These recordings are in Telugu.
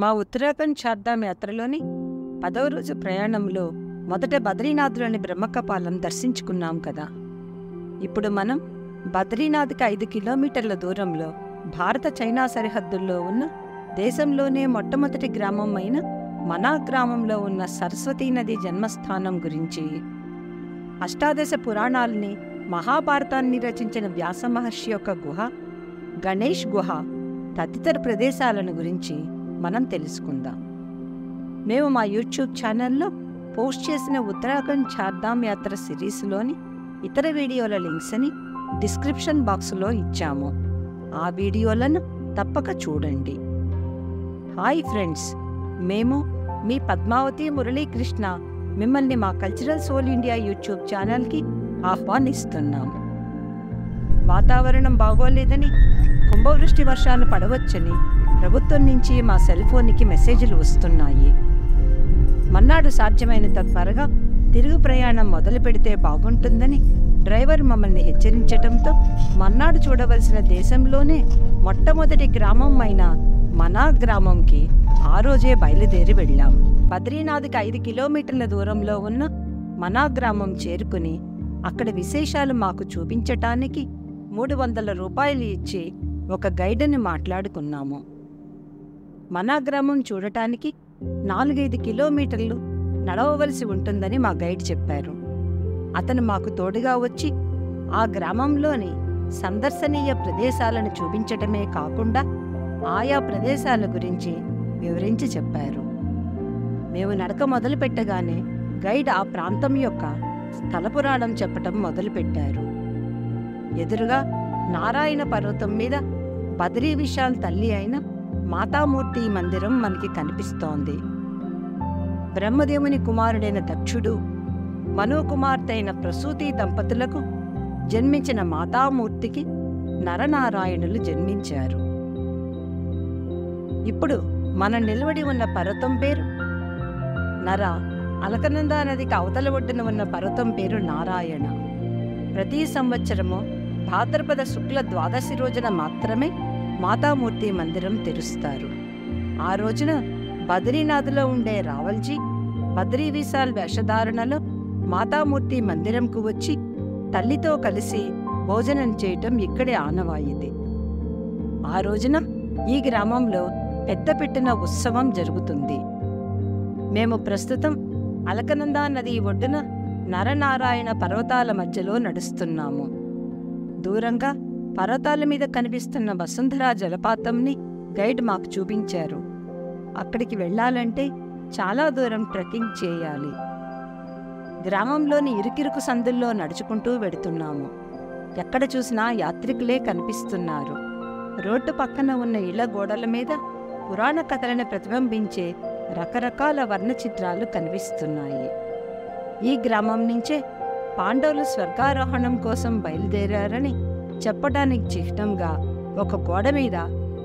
మా ఉత్తరాఖండ్ చార్ధామ్ యాత్రలోని 10వ రోజు ప్రయాణంలో మొదట బద్రీనాథ్లోని బ్రహ్మకపాలం దర్శించుకున్నాం కదా. ఇప్పుడు మనం బద్రీనాథ్కి 5 కిలోమీటర్ల దూరంలో భారత చైనా సరిహద్దుల్లో ఉన్న దేశంలోనే మొట్టమొదటి గ్రామం అయిన మనా గ్రామంలో ఉన్న సరస్వతీ నది జన్మస్థానం గురించి, అష్టాదశ పురాణాల్ని మహాభారతాన్ని రచించిన వ్యాస మహర్షి యొక్క గుహ, గణేష్ గుహ తదితర ప్రదేశాలను గురించి మనం తెలుసుకుందాం. మేము మా యూట్యూబ్ ఛానల్లో పోస్ట్ చేసిన ఉత్తరాఖండ్ చార్ధామ్ యాత్ర సిరీస్లోని ఇతర వీడియోల లింక్స్ని డిస్క్రిప్షన్ బాక్సులో ఇచ్చాము. ఆ వీడియోలను తప్పక చూడండి. హాయ్ ఫ్రెండ్స్, మేము మీ పద్మావతి మురళీకృష్ణ మిమ్మల్ని మా కల్చరల్ సోల్ ఇండియా యూట్యూబ్ ఛానల్కి ఆహ్వానిస్తున్నాము. వాతావరణం బాగోలేదని, కుంభవృష్టి వర్షాలు పడవచ్చని ప్రభుత్వం నుంచి మా సెల్ ఫోన్కి మెసేజ్లు వస్తున్నాయి. మన్నాడు సాధ్యమైనంత త్వరగా తిరుగు ప్రయాణం మొదలు పెడితే బాగుంటుందని డ్రైవర్ మమ్మల్ని హెచ్చరించడంతో మన్నాడు చూడవలసిన దేశంలోనే మొట్టమొదటి గ్రామం అయిన మనా గ్రామంకి ఆ రోజే బయలుదేరి వెళ్ళాం. బద్రీనాథ్కి 5 కిలోమీటర్ల దూరంలో ఉన్న మనా గ్రామం చేరుకుని అక్కడ విశేషాలు మాకు చూపించటానికి 300 రూపాయలు ఇచ్చి ఒక గైడ్ని మాట్లాడుకున్నాము. మనా గ్రామం చూడటానికి 4-5 కిలోమీటర్లు నడవవలసి ఉంటుందని మా గైడ్ చెప్పారు. అతను మాకు తోడుగా వచ్చి ఆ గ్రామంలోని సందర్శనీయ ప్రదేశాలను చూపించటమే కాకుండా ఆయా ప్రదేశాల గురించి వివరించి చెప్పారు. మేము నడక మొదలుపెట్టగానే గైడ్ ఆ ప్రాంతం యొక్క స్థలపురాణం చెప్పటం మొదలుపెట్టారు. ఎదురుగా నారాయణ పర్వతం మీద బద్రీ విశాల్ తల్లి అయిన మాతామూర్తి మందిరం మనకి కనిపిస్తోంది. బ్రహ్మదేవుని కుమారుడైన దక్షుడు, మను కుమార్తె అయిన ప్రసూతి దంపతులకు జన్మించిన మాతామూర్తికి నరనారాయణులు జన్మించారు. ఇప్పుడు మనం నిలబడి ఉన్న పర్వతం పేరు నర. అలకనందా నదికి అవతల ఒడ్డున ఉన్న పర్వతం పేరు నారాయణ. ప్రతి సంవత్సరము భాద్రపద శుక్ల ద్వాదశి రోజున మాత్రమే మాతామూర్తి మందిరం తెరుస్తారు. ఆ రోజున బద్రీనాథ్లో ఉండే రావల్జీ బద్రీ విశాల్ వేషధారణలో మాతామూర్తి మందిరంకు వచ్చి తల్లితో కలిసి భోజనం చేయటం ఇక్కడే ఆనవాయితీ. ఆ రోజున ఈ గ్రామంలో పెద్ద పెట్టిన ఉత్సవం జరుగుతుంది. మేము ప్రస్తుతం అలకనందా నది ఒడ్డున నరనారాయణ పర్వతాల మధ్యలో నడుస్తున్నాము. దూరంగా పర్వతాల మీద కనిపిస్తున్న వసుంధరా జలపాతంని గైడ్ మాకు చూపించారు. అక్కడికి వెళ్ళాలంటే చాలా దూరం ట్రెక్కింగ్ చేయాలి. గ్రామంలోని ఇరుకిరుకు సందుల్లో నడుచుకుంటూ వెడుతున్నాము. ఎక్కడ చూసినా యాత్రికులే కనిపిస్తున్నారు. రోడ్డు పక్కన ఉన్న ఇళ్ల గోడల మీద పురాణ కథలను ప్రతిబింబించే రకరకాల వర్ణచిత్రాలు కనిపిస్తున్నాయి. ఈ గ్రామం నుంచే పాండవులు స్వర్గారోహణం కోసం బయలుదేరారని చెప్పడానికి చిహ్నంగా ఒక గోడ మీద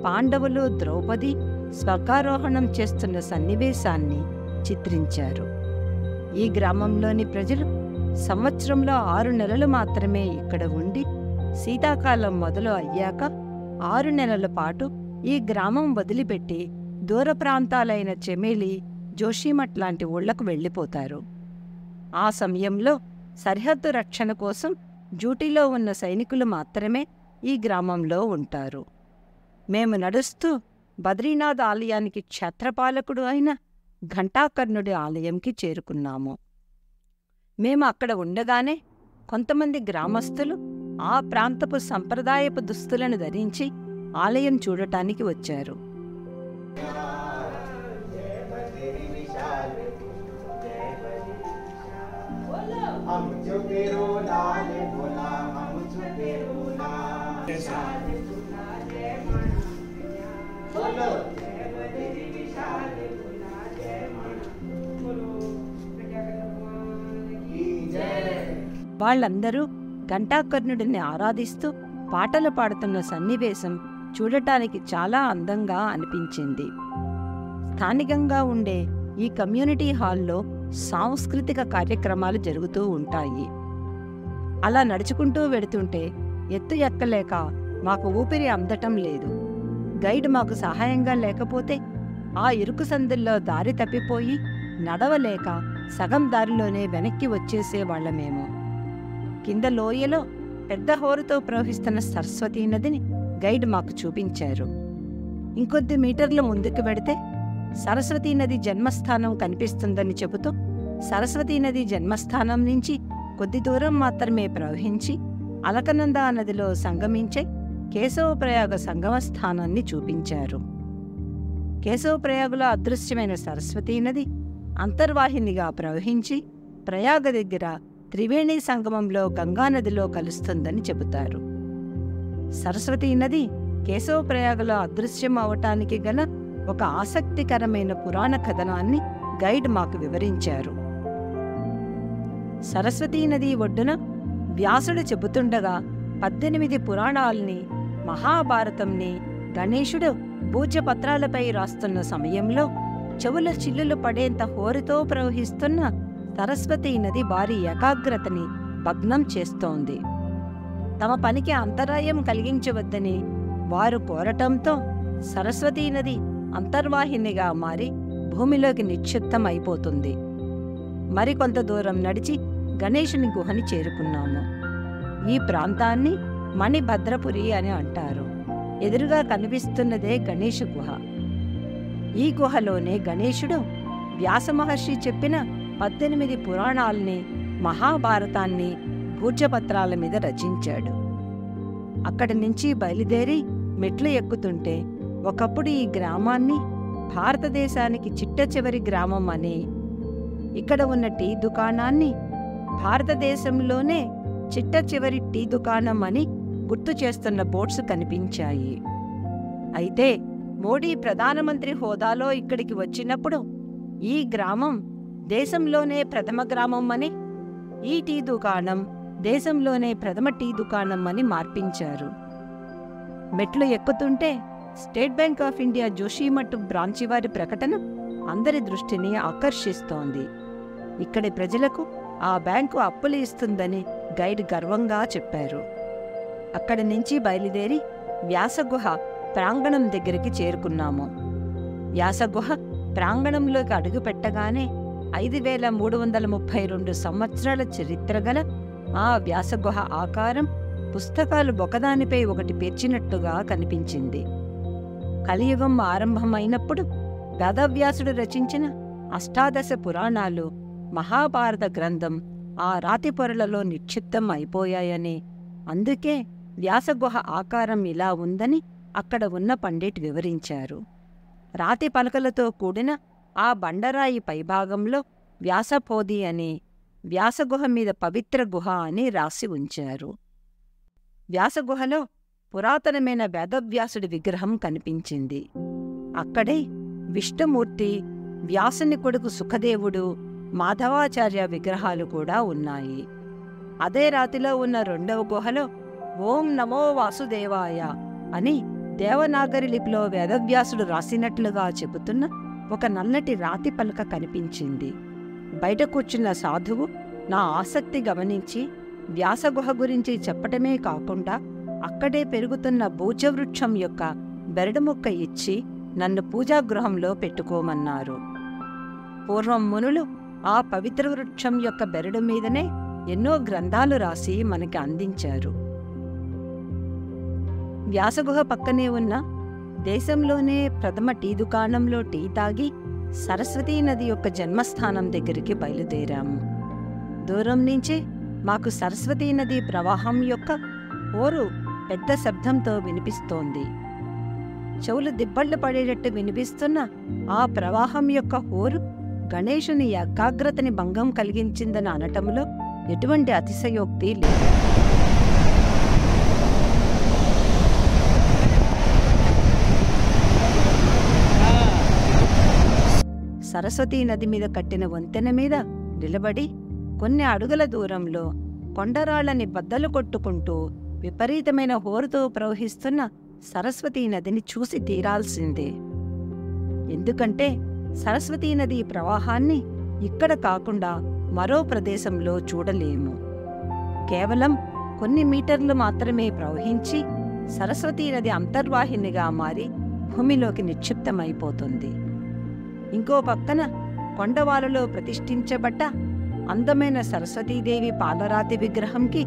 పాండవులు, ద్రౌపది స్వర్గారోహణం చేస్తున్న సన్నివేశాన్ని చిత్రించారు. ఈ గ్రామంలోని ప్రజలు సంవత్సరంలో 6 నెలలు మాత్రమే ఇక్కడ ఉండి, శీతాకాలం మొదలు అయ్యాక 6 నెలల పాటు ఈ గ్రామం వదిలిపెట్టి దూర ప్రాంతాలైన చెమేలి, జోషిమఠ్ లాంటి ఊళ్లకు వెళ్ళిపోతారు. ఆ సమయంలో సరిహద్దు రక్షణ కోసం డ్యూటీలో ఉన్న సైనికులు మాత్రమే ఈ గ్రామంలో ఉంటారు. మేము నడుస్తూ బద్రీనాథ్ ఆలయానికి క్షేత్రపాలకుడు అయిన ఘంటాకర్ణుడి ఆలయంకి చేరుకున్నాము. మేము అక్కడ ఉండగానే కొంతమంది గ్రామస్తులు ఆ ప్రాంతపు సంప్రదాయపు దుస్తులను ధరించి ఆలయం చూడటానికి వచ్చారు. వాళ్ళందరూ ఘంటాకర్ణుడిని ఆరాధిస్తూ పాటలు పాడుతున్న సన్నివేశం చూడటానికి చాలా అందంగా అనిపించింది. స్థానికంగా ఉండే ఈ కమ్యూనిటీ హాల్లో సాంస్కృతిక కార్యక్రమాలు జరుగుతూ ఉంటాయి. అలా నడుచుకుంటూ వెడుతుంటే ఎత్తు ఎక్కలేక మాకు ఊపిరి అందటం లేదు. గైడ్ మాకు సహాయంగా లేకపోతే ఆ ఇరుకు సందుల్లో దారి తప్పిపోయి నడవలేక సగం దారిలోనే వెనక్కి వచ్చేసేవాళ్లమేమో. కింద లోయలో పెద్ద హోరుతో ప్రవహిస్తున్న సరస్వతీ నదిని గైడ్ మాకు చూపించారు. ఇంకొద్ది మీటర్లు ముందుకు వెడితే సరస్వతీ నది జన్మస్థానం కనిపిస్తుందని చెబుతూ సరస్వతీ నది జన్మస్థానం నుంచి కొద్ది దూరం మాత్రమే ప్రవహించి అలకనందా నదిలో సంగమించే కేశవప్రయాగ సంగమ స్థానాన్ని చూపించారు. కేశవప్రయాగలో అదృశ్యమైన సరస్వతీ నది అంతర్వాహినిగా ప్రవహించి ప్రయాగ దగ్గర త్రివేణి సంగమంలో గంగానదిలో కలుస్తుందని చెబుతారు. సరస్వతీ నది కేశవప్రయాగలో అదృశ్యం అవటానికి గల ఒక ఆసక్తికరమైన పురాణ కథనాన్ని గైడ్ మాకు వివరించారు. సరస్వతీ నది ఒడ్డున వ్యాసుడు చెబుతుండగా 18 పురాణాల్ని, మహాభారతంని గణేశుడు భూజపత్రాలపై రాస్తున్న సమయంలో చెవుల చిల్లులు పడేంత హోరుతో ప్రవహిస్తున్న సరస్వతీ నది వారి ఏకాగ్రతని భగ్నం చేస్తోంది. తమ పనికి అంతరాయం కలిగించవద్దని వారు కోరటంతో సరస్వతీ నది అంతర్వాహినిగా మారి భూమిలోకి నిక్షిప్తం అయిపోతుంది. మరికొంత దూరం నడిచి గణేశుని గుహని చేరుకున్నాము. ఈ ప్రాంతాన్ని మణిభద్రపురి అని అంటారు. ఎదురుగా కనిపిస్తున్నదే గణేశ గుహ. ఈ గుహలోనే గణేశుడు వ్యాసమహర్షి చెప్పిన 18 పురాణాల్ని, మహాభారతాన్ని భూజపత్రాల మీద రచించాడు. అక్కడి నుంచి బయలుదేరి మెట్లు ఎక్కుతుంటే ఒకప్పుడు ఈ గ్రామాన్ని భారతదేశానికి చిట్ట చివరి గ్రామం అని, ఇక్కడ ఉన్న టీ దుకాణాన్ని భారతదేశంలోనే చిట్ట చివరి టీ దుకాణం అని గుర్తు చేస్తున్న బోర్డ్స్ కనిపించాయి. అయితే మోడీ ప్రధానమంత్రి హోదాలో ఇక్కడికి వచ్చినప్పుడు ఈ గ్రామం దేశంలోనే ప్రథమ గ్రామం అని, ఈ టీ దుకాణం దేశంలోనే ప్రథమ టీ దుకాణం అని మార్పించారు. మెట్లు ఎక్కుతుంటే State Bank of India Joshimath branch వారి ప్రకటన అందరి దృష్టిని ఆకర్షిస్తోంది. ఇక్కడి ప్రజలకు ఆ బ్యాంకు అప్పులు ఇస్తుందని గైడ్ గర్వంగా చెప్పారు. అక్కడి నుంచి బయలుదేరి వ్యాసగుహ ప్రాంగణం దగ్గరికి చేరుకున్నాము. వ్యాసగుహ ప్రాంగణంలోకి అడుగుపెట్టగానే 5332 సంవత్సరాల చరిత్ర గల ఆ వ్యాసగుహ ఆకారం పుస్తకాలు ఒకదానిపై ఒకటి పేర్చినట్టుగా కనిపించింది. కలియుగం ఆరంభమైనప్పుడు వేదవ్యాసుడు రచించిన అష్టాదశ పురాణాలు, మహాభారత గ్రంథం ఆ రాతి పొరలలో నిక్షిప్తం అయిపోయాయని, అందుకే వ్యాసగుహ ఆకారం ఇలా ఉందని అక్కడ ఉన్న పండిట్ వివరించారు. రాతి పలకలతో కూడిన ఆ బండరాయి పైభాగంలో వ్యాసపోది అని, వ్యాసగుహ మీద పవిత్ర గుహ అని రాసి ఉంచారు. వ్యాసగుహలో పురాతనమైన వేదవ్యాసుడి విగ్రహం కనిపించింది. అక్కడే విష్ణుమూర్తి, వ్యాసుని కొడుకు సుఖదేవుడు, మాధవాచార్య విగ్రహాలు కూడా ఉన్నాయి. అదే రాతిలో ఉన్న రెండవ గుహలో ఓం నమో వాసుదేవాయ అని దేవనాగరి లిపిలో వేదవ్యాసుడు రాసినట్లుగా చెబుతున్న ఒక నల్లటి రాతి పలక కనిపించింది. బయట కూర్చున్న సాధువు నా ఆసక్తి గమనించి వ్యాసగుహ గురించి చెప్పటమే కాకుండా అక్కడే పెరుగుతున్న భూజవృక్షం యొక్క బెరడుముక్క ఇచ్చి నన్ను పూజాగృహంలో పెట్టుకోమన్నారు. పూర్వం మునులు ఆ పవిత్ర వృక్షం యొక్క బెరడు మీదనే ఎన్నో గ్రంథాలు రాసి మనకి అందించారు. వ్యాసగుహ పక్కనే ఉన్న దేశంలోనే ప్రథమ టీ దుకాణంలో టీ తాగి సరస్వతీ నది యొక్క జన్మస్థానం దగ్గరికి బయలుదేరాము. దూరం నుంచే మాకు సరస్వతీ నది ప్రవాహం యొక్క హోరు పెద్ద శబ్దంతో వినిపిస్తోంది. చెవులు దిబ్బళ్ళు పడేటట్టు వినిపిస్తున్న ఆ ప్రవాహం యొక్క హోరు గణేశుని ఏకాగ్రతని భంగం కలిగించిందని అనటంలో ఎటువంటి అతిశయోక్తి లేదు. సరస్వతీ నది మీద కట్టిన వంతెన మీద నిలబడి కొన్ని అడుగుల దూరంలో కొండరాళ్లని బద్దలు కొట్టుకుంటూ విపరీతమైన హోరుతో ప్రవహిస్తున్న సరస్వతీ నదిని చూసి తీరాల్సిందే. ఎందుకంటే సరస్వతీ నది ప్రవాహాన్ని ఇక్కడ కాకుండా మరో ప్రదేశంలో చూడలేము. కేవలం కొన్ని మీటర్లు మాత్రమే ప్రవహించి సరస్వతీ నది అంతర్వాహినిగా మారి భూమిలోకి నిక్షిప్తమైపోతుంది. ఇంకో పక్కన కొండవాలలో ప్రతిష్ఠించబడ్డ అందమైన సరస్వతీదేవి పాలరాతి విగ్రహంకి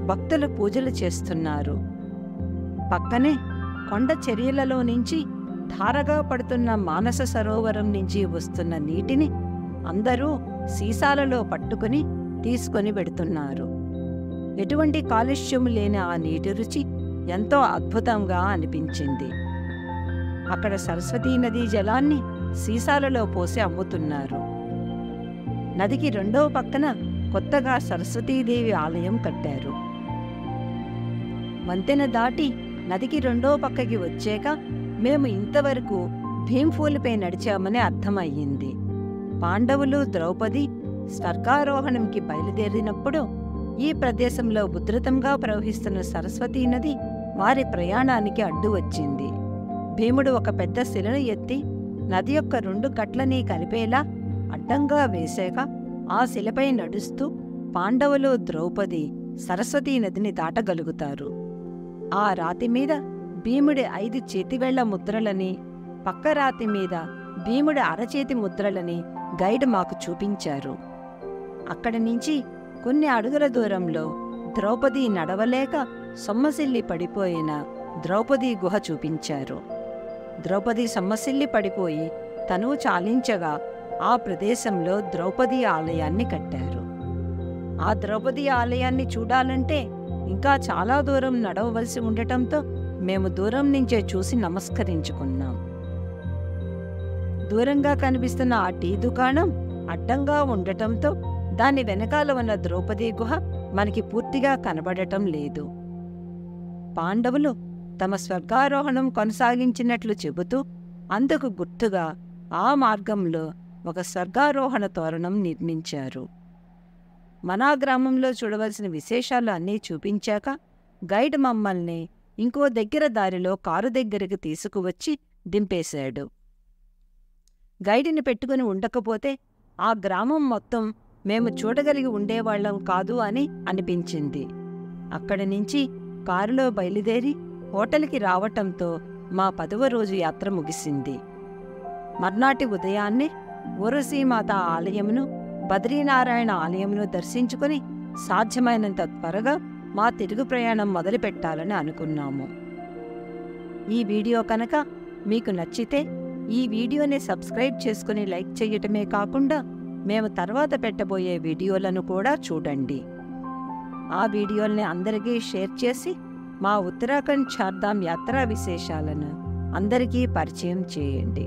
భక్తులు పూజలు చేస్తున్నారు. పక్కనే కొండ చర్యలలో నుంచి ధారగా పడుతున్న మానస సరోవరం నుంచి వస్తున్న నీటిని అందరూ సీసాలలో పట్టుకుని తీసుకొని వెడుతున్నారు. ఎటువంటి కాలుష్యం లేని ఆ నీటి రుచి ఎంతో అద్భుతంగా అనిపించింది. అక్కడ సరస్వతీ నదీ జలాన్ని సీసాలలో పోసి అమ్ముతున్నారు. నదికి రెండవ పక్కన కొత్తగా సరస్వతీదేవి ఆలయం కట్టారు. వంతెన దాటి నదికి రెండవ పక్కకి వచ్చాక మేము ఇంతవరకు భీంఫూలుపై నడిచామని అర్థమయ్యింది. పాండవులు, ద్రౌపది స్వర్గారోహణంకి బయలుదేరినప్పుడు ఈ ప్రదేశంలో ఉధృతంగా ప్రవహిస్తున్న సరస్వతీ నది వారి ప్రయాణానికి అడ్డు వచ్చింది. భీముడు ఒక పెద్ద శిలను ఎత్తి నది యొక్క రెండు గట్లని కలిపేలా అడ్డంగా వేశాక ఆ శిలపై నడుస్తూ పాండవులు, ద్రౌపది సరస్వతీ నదిని దాటగలుగుతారు. ఆ రాతి మీద భీముడి 5 చేతివేళ్ల ముద్రలని, పక్క రాతి మీద భీముడి అరచేతి ముద్రలని గైడ్ మాకు చూపించారు. అక్కడి నుంచి కొన్ని అడుగుల దూరంలో ద్రౌపది నడవలేక సొమ్మసిల్లి పడిపోయిన ద్రౌపది గుహ చూపించారు. ద్రౌపది సొమ్మసిల్లి పడిపోయి తను చాలించగా ఆ ప్రదేశంలో ద్రౌపది ఆలయాన్ని కట్టారు. ఆ ద్రౌపది ఆలయాన్ని చూడాలంటే ఇంకా చాలా దూరం నడవవలసి ఉండటంతో మేము దూరం నుంచే చూసి నమస్కరించుకున్నాం. దూరంగా కనిపిస్తున్న ఆ టీ దుకాణం అడ్డంగా ఉండటంతో దాని వెనకాల ఉన్న ద్రౌపది గుహ మనకి పూర్తిగా కనబడటం లేదు. పాండవులు తమ స్వర్గారోహణం కొనసాగించినట్లు చెబుతూ అందుకు గుర్తుగా ఆ మార్గంలో ఒక స్వర్గారోహణ తోరణం నిర్మించారు. మనా గ్రామంలో చూడవలసిన విశేషాలు అన్నీ చూపించాక గైడ్ మమ్మల్ని ఇంకో దగ్గర దారిలో కారు దగ్గరికి తీసుకువచ్చి దింపేశాడు. గైడ్ని పెట్టుకుని ఉండకపోతే ఆ గ్రామం మొత్తం మేము చూడగలిగి ఉండేవాళ్లం కాదు అని అనిపించింది. అక్కడి నుంచి కారులో బయలుదేరి హోటల్కి రావటంతో మా 10వ రోజు యాత్ర ముగిసింది. మర్నాటి ఉదయాన్నే ఊరసీమాత ఆలయమును, బద్రీనారాయణ ఆలయమును దర్శించుకుని సాధ్యమైనంత త్వరగా మా తిరుగు ప్రయాణం మొదలుపెట్టాలని అనుకున్నాము. ఈ వీడియో కనుక మీకు నచ్చితే ఈ వీడియోని సబ్స్క్రైబ్ చేసుకుని లైక్ చేయటమే కాకుండా మేము తర్వాత పెట్టబోయే వీడియోలను కూడా చూడండి. ఆ వీడియోల్ని అందరికీ షేర్ చేసి మా ఉత్తరాఖండ్ చార్ధామ్ యాత్రా విశేషాలను అందరికీ పరిచయం చేయండి.